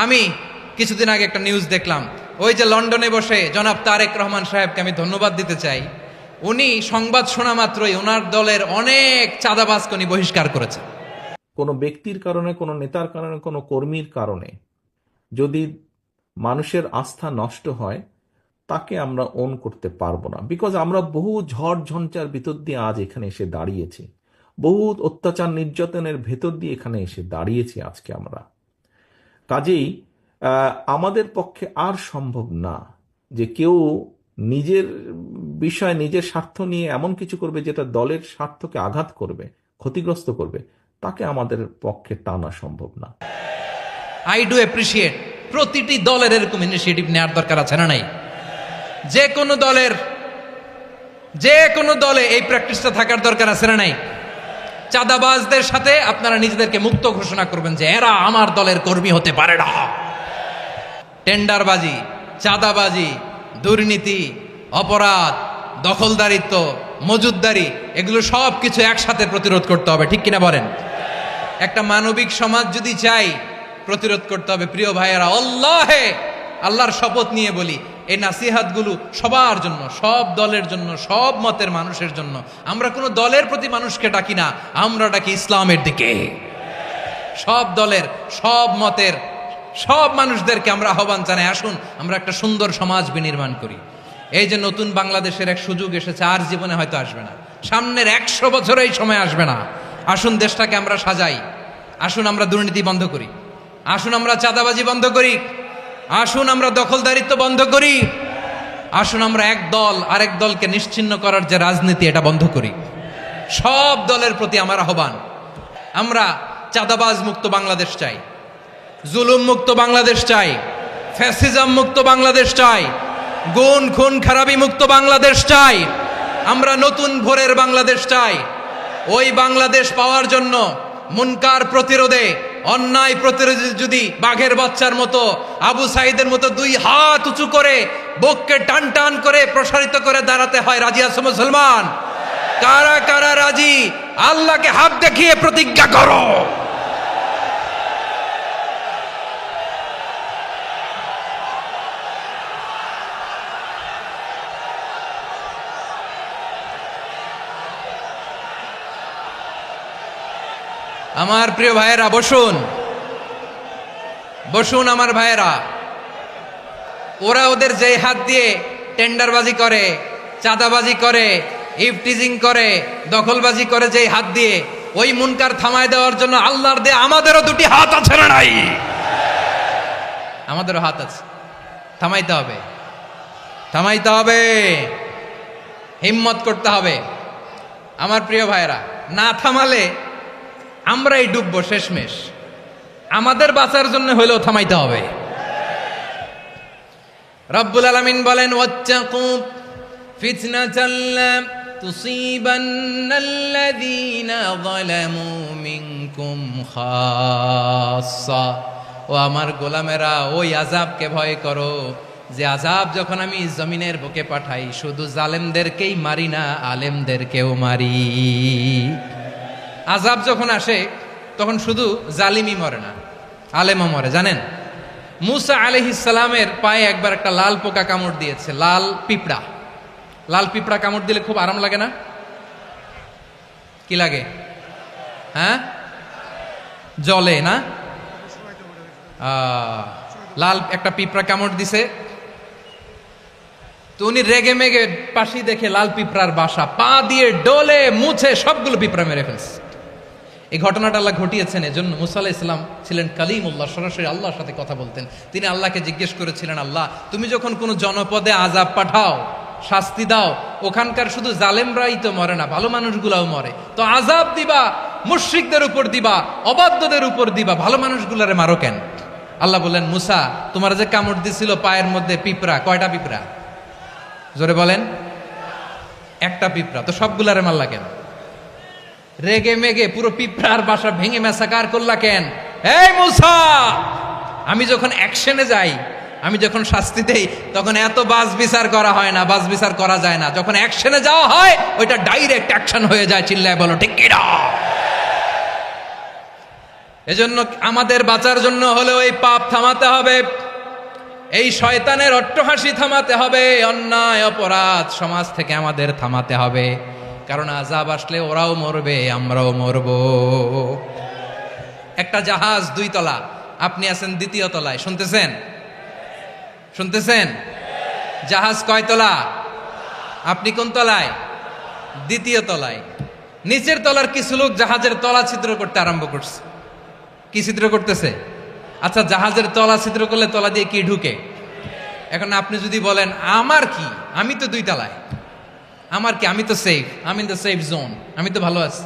আমি কিছুদিন আগে একটা নিউজ দেখলাম, ওই যে লন্ডনে বসে জনাব তারেক রহমান সাহেবকে আমি ধন্যবাদ দিতে চাই। উনি সংবাদ শোনা মাত্রই ওনার দলের অনেক চাঁদাবাজকে উনি বহিষ্কার করেছে। কোনো ব্যক্তির কারণে, কোনো নেতার কারণে, কোনো কর্মীর কারণে যদি মানুষের আস্থা নষ্ট হয়, তাকে আমরা ওন করতে পারবো না। বিকজ আমরা বহু ঝড় ঝঞ্ঝার ভিতর দিয়ে আজ এখানে এসে দাঁড়িয়েছি, বহু অত্যাচার নির্যাতনের ভেতর দিয়ে এখানে এসে দাঁড়িয়েছি আজকে আমরা। কাজেই আমাদের পক্ষে আর সম্ভব না যে কেউ নিজের বিষয়, নিজের স্বার্থ নিয়ে এমন কিছু করবে যেটা দলের স্বার্থকে আঘাত করবে, ক্ষতিগ্রস্ত করবে। তাকে আমাদের পক্ষে টানা সম্ভব না। আই ডু অ্যাপ্রিসিয়েট প্রতিটি দলের এরকম ইনিশিয়েটিভ নেওয়ার দরকার আছে না নাই? যে কোনো দলে এই প্র্যাকটিসটা থাকার দরকার আছে না নাই? চাঁদাবাজদের সাথে আপনারা নিজেদেরকে মুক্ত ঘোষণা করবেন যে এরা আমার দলের কর্মী হতে পারে না। টেন্ডারবাজি, চাঁদাবাজি, দুর্নীতি, অপরাধ, দখলদারিত্ব, মজুদদারি, এগুলো সব কিছু একসাথে প্রতিরোধ করতে হবে, ঠিক কিনা বলেন? একটা মানবিক সমাজ যদি চাই, প্রতিরোধ করতে হবে। প্রিয় ভাইয়েরা, আল্লাহর শপথ নিয়ে বলি, এই নাসিহাতগুলো সবার জন্য, সব দলের জন্য, সব মতের মানুষের জন্য। আমরা কোনো দলের প্রতি মানুষকে ডাকি না, আমরা ডাকি ইসলামের দিকে। সব দলের, সব মতের, সব মানুষদেরকে আমরা আহ্বান জানাই, আসুন আমরা একটা সুন্দর সমাজ বিনির্মাণ করি। এই যে নতুন বাংলাদেশের এক সুযোগ এসেছে, আর জীবনে হয়তো আসবে না, সামনের 100 বছরে এই সময় আসবে না। আসুন দেশটাকে আমরা সাজাই, আসুন আমরা দুর্নীতি বন্ধ করি, আসুন আমরা চাঁদাবাজি বন্ধ করি, আসুন আমরা দখলদারিত্ব বন্ধ করি, আসুন আমরা এক দল আরেক দলকে নিশ্চিহ্ন করার যে রাজনীতি, এটা বন্ধ করি। সব দলের প্রতি আমার আহ্বান, আমরা চাঁদাবাজ মুক্ত বাংলাদেশ চাই, জুলুম মুক্ত বাংলাদেশ চাই, ফ্যাসিজম মুক্ত বাংলাদেশ চাই, গুণ খুন খারাপি মুক্ত বাংলাদেশ চাই। আমরা নতুন ভোরের বাংলাদেশ চাই। ওই বাংলাদেশ পাওয়ার জন্য মুনকার প্রতিরোধে, অন্যায় প্রতিরোধে যদি বাঘের বাচ্চার মতো, আবু সাইদের মতো 2 হাত উঁচু করে, বুককে টান টান করে প্রসারিত করে দাঁড়াতে হয়, রাজি আছো মুসলমান? কারা কারা রাজি? আল্লাহকে হাত দেখিয়ে প্রতিজ্ঞা করো। আমার প্রিয় ভাইয়েরা, বসুন বসুন আমার ভাইয়েরা। ওরা ওদের যে হাত দিয়ে টেন্ডারবাজি করে, চাঁদাবাজি করে, ইফটিজিং করে, দখলবাজি করে, যে হাত দিয়ে, ওই মুনকার থামায় দেওয়ার জন্য আল্লাহর দিয়ে আমাদেরও 2টি হাত আছে না নাই? আমাদেরও হাত আছে, থামাইতে হবে, থামাইতে হবে, হিম্মত করতে হবে। আমার প্রিয় ভাইয়েরা, না থামালে আমরাই ডুববো শেষমেশ। আমাদের বাঁচার জন্য হলেও থামাইতে হবে। রব্বুল আলামিন বলেন, ওয়াত্তাকু ফিতনাতাল লা তুসিবান্নাল্লাযীনা যালামু মিনকুম খাসসা। ও আমার গোলামেরা, ওই আযাবকে ভয় করো যে আযাব যখন আমি জমিনের বুকে পাঠাই, শুধু জালেমদেরকেই মারি না, আলেমদেরকেও মারি। আযাব যখন আসে তখন শুধু জালিমই মরে না, আলেমও মরে। জানেন, মুসা আলাইহিস সালামের পায়ে একবার একটা লাল পোকা কামড় দিয়েছে, লাল পিঁপড়া। লাল পিঁপড়া কামড় দিলে খুব আরাম লাগে না? কি লাগে? হ্যাঁ, জলে না? লাল একটা পিঁপড়া কামড় দিছে, তো উনি রেগে মেগে পাশি দেখে লাল পিঁপড়ার বাসা, পা দিয়ে ডলে মুছে সবগুলো পিঁপড়া মেরে ফেলছে। এই ঘটনাটা আল্লাহ ঘটিয়েছেন এজন্য। মুসা আলাইহিস সালাম ছিলেন কালিমুল্লাহ, সরাসরি আল্লাহর সাথে কথা বলতেন। তিনি আল্লাহকে জিজ্ঞেস করেছিলেন, আল্লাহ তুমি যখন কোনো জনপদে আযাব পাঠাও, শাস্তি দাও, ওখানকার শুধু জালেমরাই তো মরে না, ভালো মানুষগুলাও মরে, তো আযাব দিবা মুশরিকদের উপর দিবা, অবাধ্যদের উপর দিবা, ভালো মানুষগুলারে মারো কেন? আল্লাহ বললেন, মুসা তোমার যে কামড় দিছিল পায়ের মধ্যে পিঁপড়া, কয়টা পিঁপড়া? জোরে বলেন। একটা পিঁপড়া, তো সবগুলারে মারলা কেন? রেগে মেগে পুরো পিঁপড়ার বাসা ভেঙে ম্যাসাকার করলা কেন? এই মুসা, আমি যখন অ্যাকশনে যাই, আমি যখন শাস্তি দেই, তখন এত বাস বিচার করা হয় না, বাস বিচার করা যায় না। যখন অ্যাকশনে যাওয়া হয়, ওইটা ডাইরেক্ট অ্যাকশন হয়ে যায়। চিল্লায় বলো ঠিক কি না? এজন্য আমাদের বাঁচার জন্য হলেও এই পাপ থামাতে হবে, এই শয়তানের অট্টহাসি থামাতে হবে, অন্যায় অপরাধ সমাজ থেকে আমাদের থামাতে হবে। কারণ আযাব আসলে ওরাও মরবে, আমরাও মরব। একটা জাহাজ 2 তলা, আপনি আছেন 2য় তলায়, শুনতেছেন? শুনতেছেন? জাহাজ কয় তলা? আপনি কোন তলায়? 2য় তলায়। নিচের তলার কিছু লোক জাহাজের তলা ছিদ্র করতে আরম্ভ করছে। কি ছিদ্র করতেছে? আচ্ছা, জাহাজের তলা ছিদ্র করলে তলা দিয়ে কি ঢুকে? এখন আপনি যদি বলেন আমার কি, আমি তো 2 তলায়, আমার কি, আমি তো সেফ, আমি ইন দ্য সেফ জোন, আমি তো ভালো আছি,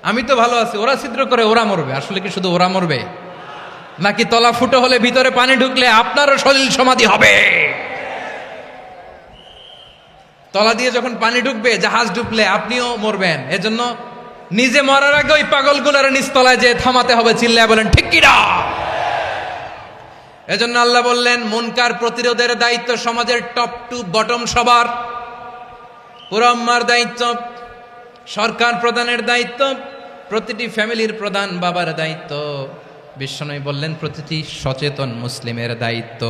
আমি তো ভালো আছি, ওরা ছিদ্র করে ওরা মরবে। আসলে কি শুধু ওরা মরবে, নাকি তলা ফুটো হলে ভিতরে পানি ঢুকলে আপনারও সলিল সমাধি হবে? তলা দিয়ে যখন পানি ঢুকবে, জাহাজ ঢুকলে আপনিও মরবেন। এজন্য নিজে মরার আগে ওই পাগলগুলোর নিচতলায় যে থামাতে হবে, চিল্লায় বলেন ঠিক কি না? এজন্য আল্লাহ বললেন মুনকার প্রতিরোধের দায়িত্ব সমাজের টপ টু বটম সবার। পুরো আম্মার দায়িত্ব, সরকার প্রধানের দায়িত্ব, প্রতিটি ফ্যামিলির প্রধান বাবার দায়িত্ব, বিশ্বনবী বললেন প্রতিটি সচেতন মুসলিমের দায়িত্ব।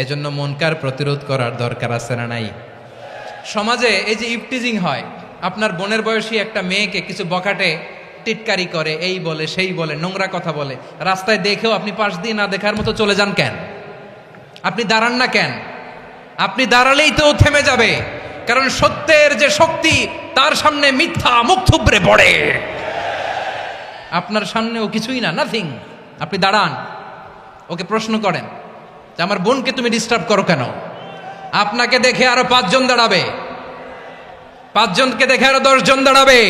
এজন্য মুনকার প্রতিরোধ করার দরকার আছে না নাই? সমাজে এই যে ইফটিজিং হয়, আপনার বোনের বয়সী একটা মেয়েকে কিছু বখাটে টিটকারি করে, এই বলে সেই বলে, নোংরা কথা বলে, রাস্তায় দেখেও আপনি পাশ দিয়ে না দেখার মতো চলে যান কেন? আপনি দাঁড়ান না কেন? আপনি দাঁড়ালেই তো থেমে যাবে, কারণ সত্যের যে শক্তি তার সামনে মিথ্যা মুখ থুবড়ে পড়ে। আপনার সামনে ও কিছুই না, নাথিং। আপনি দাঁড়ান, ওকে প্রশ্ন করেন যে আমার বোনকে তুমি ডিস্টার্ব করো কেন? আপনাকে দেখে আরো 5 জন দাঁড়াবে, 5 জনকে দেখে আরো 10 জন দাঁড়াবে।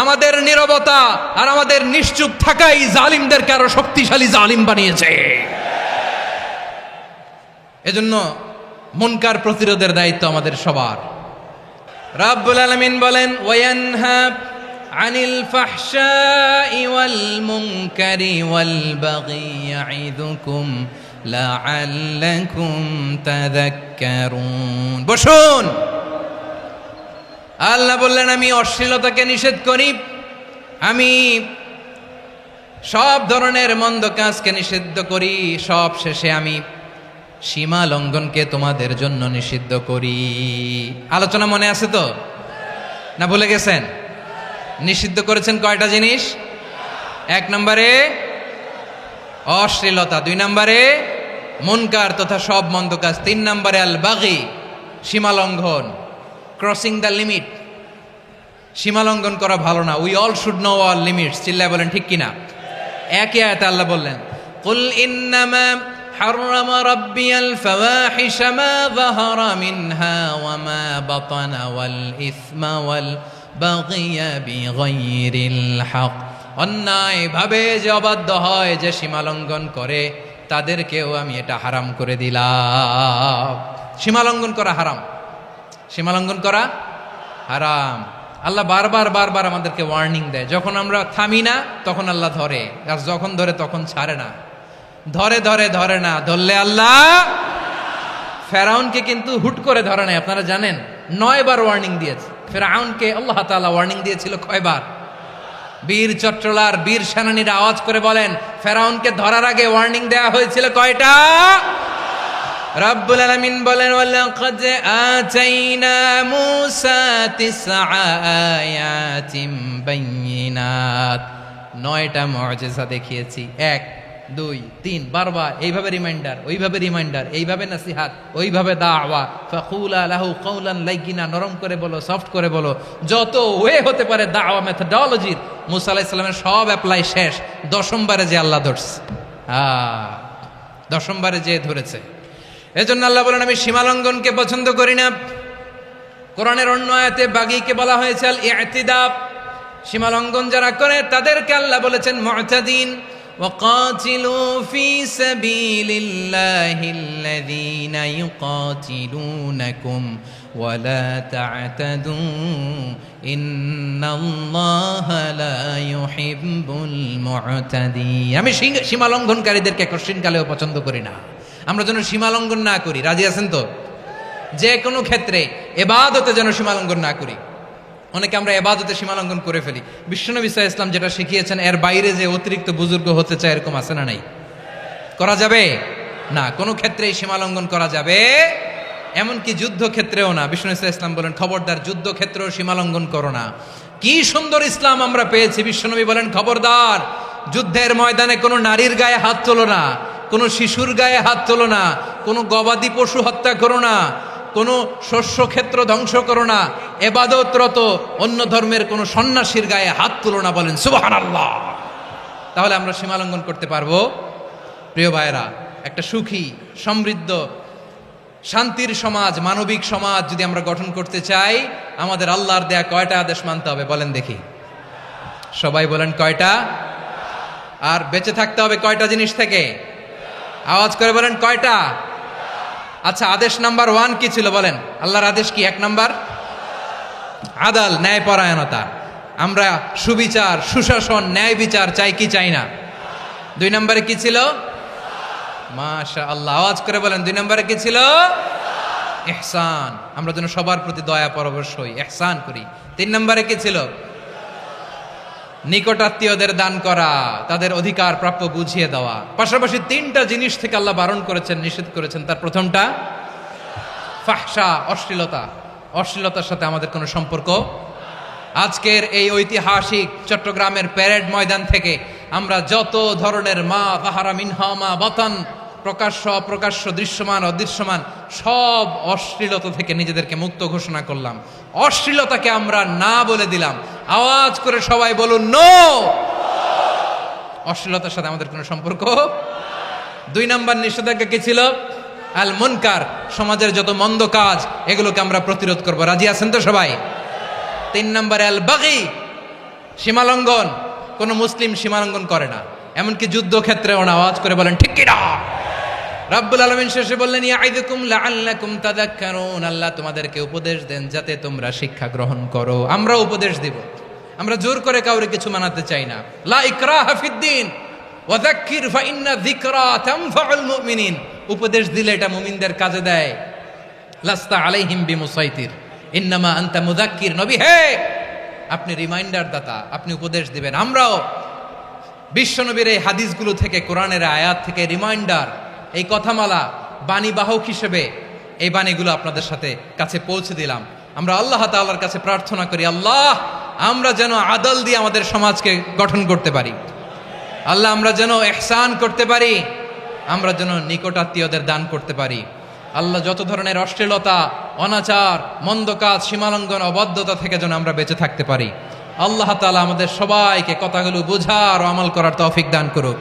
আমাদের নীরবতা আর আমাদের নিশ্চুপ থাকাই জালিমদেরকে আরো শক্তিশালী জালিম বানিয়েছে। এজন্য মুনকার প্রতিরোধের দায়িত্ব আমাদের সবার। রাব্বুল আলামিন বলেন ওয়ায়ানহা আনিল ফাহশাই ওয়াল মুনকারি ওয়াল বাগি ইয়াইদুকুম লাআল্লাকুম তাযাক্কারুন। বসুন। আল্লাহ বললেন আমি অশ্লীলতাকে নিষেধ করি, আমি সব ধরনের মন্দ কাজকে নিষিদ্ধ করি, সব শেষে আমি সীমা লঙ্ঘনকে তোমাদের জন্য নিষিদ্ধ করি। আলোচনা মনে আছে তো, না ভুলে গেছেন? নিষিদ্ধ করেছেন কয়টা জিনিস? 1 নম্বরে অশ্লীলতা, 2 নম্বরে মুনকার তথা সব মন্দ কাজ, 3 নম্বরে আল বাগি সীমা লঙ্ঘন, ক্রসিং দ্য লিমিট। সীমা লঙ্ঘন করা ভালো না। We all should know our limits. চিল্লায় বলেন ঠিক কিনা? একই আয়াতে আল্লাহ বললেন কুল ইন্নামা হাররামা রাব্বিয়াল ফাওয়াহিশা মা যাহারা মিনহা ওয়া মা বাতানা ওয়াল ইসমা ওয়াল বাগিয়া বিগাইরিল হক। অন্যায় ভাবে যে অবাধ্য হয়, যে সীমা লঙ্ঘন করে, তাদেরকেও আমি এটা হারাম করে দিলাম। সীমা লঙ্ঘন করা হারাম, সীমা লঙ্ঘন করা হারাম। আল্লাহ বারবার বারবার আমাদেরকে ওয়ার্নিং দেয়। যখন আমরা থামি না তখন আল্লাহ ধরে, আর যখন ধরে তখন ছাড়ে না। ধরে ধরে ধরে না, ধরলে আল্লাহ। ফেরাউনকে কিন্তু হুট করে ধরে নাই, আপনারা জানেন 9 বার ওয়ার্নিং দিয়েছে। ফেরাউনকে আল্লাহ তাআলা ওয়ার্নিং দিয়েছিল কয়বার? বীর চট্টলার বীর সেনানীরা আওয়াজ করে বলেন ফেরাউনকে ধরার আগে ওয়ার্নিং দেওয়া হয়েছিল কয়টা? রাব্বুল আলামিন বলেন ওয়ালাকাদ আতাইনা মূসা 9 আয়াতিন বাইয়িনাত, 9টা মুআজিজা দেখিয়েছি। 1 2 3 বারবার এইভাবে রিমাইন্ডার, ওইভাবে রিমাইন্ডার, এইভাবে নসিহাত, ওইভাবে দাওয়া। ফাকুলা লাহু কাওলান লাইয়িনা, নরম করে বলো, সফট করে বলো, যত ওয়ে হতে পারে দাওয়া মেথডোলজির। মূসা আলাইহিস সালামের সব অ্যাপ্লাই শেষ, 10ম বারে যে আল্লাহ ধরছে। 10ম বারে যে ধরেছে। এজন্য আল্লাহ বলেন আমি সীমালঙ্ঘনকে পছন্দ করি না। কোরআনের অন্য আয়াতে বাগীকে বলা হয়েছে আল ইতিদা, সীমালঙ্ঘন যারা করে তাদেরকে আল্লাহ বলেছেন মুতাদিন। ওয়াকাতিলু ফি সাবিলিল্লাহিল্লাযীনা ইউকাতিলুনাকুম ওয়ালা তা'তাদু ইন্নাল্লাহা লা ইউহিব্বুল মুতাদিন। আমি সীমালঙ্ঘনকারীদেরকে কোশ্চিনকালেও পছন্দ করি না। আমরা যেন সীমালঙ্ঘন না করি। রাজি আছেন তো? যে কোনো ক্ষেত্রে ইবাদতে যেন সীমালঙ্ঘন না করি। অনেকে আমরা এবাদতে সীমালঙ্ঘন করে ফেলি। বিশ্বনবী সাল্লাল্লাহু আলাইহি ওয়াসাল্লাম যেটা শিখিয়েছেন এর বাইরে যে অতিরিক্ত বুজুর্গ হতে চায় এরকম আছে না নাই? করা যাবে না, কোনো ক্ষেত্রেই সীমালঙ্ঘন করা যাবে, এমনকি যুদ্ধক্ষেত্রেও না। বিষ্ণু ইসলাম বলেন খবরদার যুদ্ধক্ষেত্রেও সীমালঙ্ঘন করো না। কি সুন্দর ইসলাম আমরা পেয়েছি। বিশ্বনবী বলেন খবরদার যুদ্ধের ময়দানে কোনো নারীর গায়ে হাত তোলো না, কোনো শিশুর গায়ে হাত তোলো না, কোনো গবাদি পশু হত্যা করো না, কোনো শস্য ক্ষেত্র ধ্বংস করো না, এবাদতরত অন্য ধর্মের কোনো সন্ন্যাসীর গায়ে হাত তোলো না। বলেন সুবহানাল্লাহ। তাহলে আমরা সীমালঙ্ঘন করতে পারবো? প্রিয় ভাইরা, একটা সুখী সমৃদ্ধ শান্তির সমাজ, মানবিক সমাজ যদি আমরা গঠন করতে চাই, আমাদের আল্লাহর দেয়া কয়টা আদেশ মানতে হবে বলেন দেখি? সবাই বলেন কয়টা? আর বেঁচে থাকতে হবে কয়টা জিনিস থেকে? আওয়াজ করে বলেন কয়টা? আচ্ছা, আদেশ নাম্বার 1 কি ছিল বলেন? আল্লাহর আদেশ কি? 1 নাম্বার আদাল, ন্যায়পরায়ণতা। আমরা সুবিচার, সুশাসন, ন্যায় বিচার চাই কি চাই না? 2 নম্বরে কি ছিল? মাশাআল্লাহ, আওয়াজ করে বলেন 2 নম্বরে কি ছিল? ইহসান, আমরা যেন সবার প্রতি দয়া পরবশ হই, ইহসান করি। 3 নম্বরে কি ছিল? নিকটাত্মীয়দের দান করা, তাদের অধিকার প্রাপ্য বুঝিয়ে দেওয়া। পাশাপাশি 3টা জিনিস থেকে আল্লাহ বারণ করেছেন, নিষেধ করেছেন। তার প্রথমটা ফাহশা, অশ্লীলতা। অশ্লীলতার সাথে আমাদের কোনো সম্পর্ক। আজকের এই ঐতিহাসিক চট্টগ্রামের প্যারেড ময়দান থেকে আমরা যত ধরনের মা তাহারা মিনহা মা বাতান, প্রকাশ্য অপ্রকাশ্য, দৃশ্যমান অদৃশ্যমান, সব অশ্লীলতা থেকে নিজেদেরকে মুক্ত ঘোষণা করলাম। অশ্লীলতাকে আমরা না বলে দিলাম। আওয়াজ করে সবাই বলুন নো। অশ্লীলতার সাথে আমাদের কোনো সম্পর্ক। 2 নম্বর নিষেধাজ্ঞা কি ছিল? আল মুনকার, সমাজের যত মন্দ কাজ এগুলোকে আমরা প্রতিরোধ করব। রাজি আছেন তো সবাই? 3 নম্বরে আল বাগি, সীমালঙ্ঘন। কোন মুসলিম সীমালঙ্ঘন করে না, এমনকি যুদ্ধক্ষেত্রেও না। আওয়াজ করে বলেন ঠিক কি না? রাব্বুল আলামিন শেষে বললেন ইয়াইদুকুম লাআল্লাকুম তাযাক্কারুন, আল্লাহ তোমাদেরকে উপদেশ দেন যাতে তোমরা শিক্ষা গ্রহণ করো। আমরা উপদেশ দিব, আমরা জোর করে কাউরে কিছু মানাতে চাই না। লা ইকরাহা ফিদ্দিন ওয়া যাক্কির ফাইন্না যিকরা তানফাউল মুমিনিন। উপদেশ দিলে এটা মুমিনদের কাজে দেয়। লাস্তা আলাইহিম বিমুসাইতির ইন্নামা আনতা মুযাক্কির। নবী হে, আপনি রিমাইন্ডার দাতা, আপনি উপদেশ দিবেন। আমরাও বিশ্বনবীর এই হাদিসগুলো থেকে, কোরআনের আয়াত থেকে রিমাইন্ডার, এই কথামালা, বাণী বাহক হিসেবে এই বাণীগুলো আপনাদের সাথে কাছে পৌঁছে দিলাম। আমরা আল্লাহ তাআলার কাছে প্রার্থনা করি, আল্লাহ আমরা যেন আদল দিয়ে আমাদের সমাজকে গঠন করতে পারি। আল্লাহ আমরা যেন ইহসান করতে পারি, আমরা যেন নিকটাত্মীয়দের দান করতে পারি। আল্লাহ যত ধরনের অশ্লীলতা, অনাচার, মন্দ কাজ, সীমালঙ্ঘন, অবাধ্যতা থেকে যেন আমরা বেঁচে থাকতে পারি। আল্লাহ তাআলা আমাদের সবাইকে কথাগুলো বোঝার ও আমল করার তৌফিক দান করুক।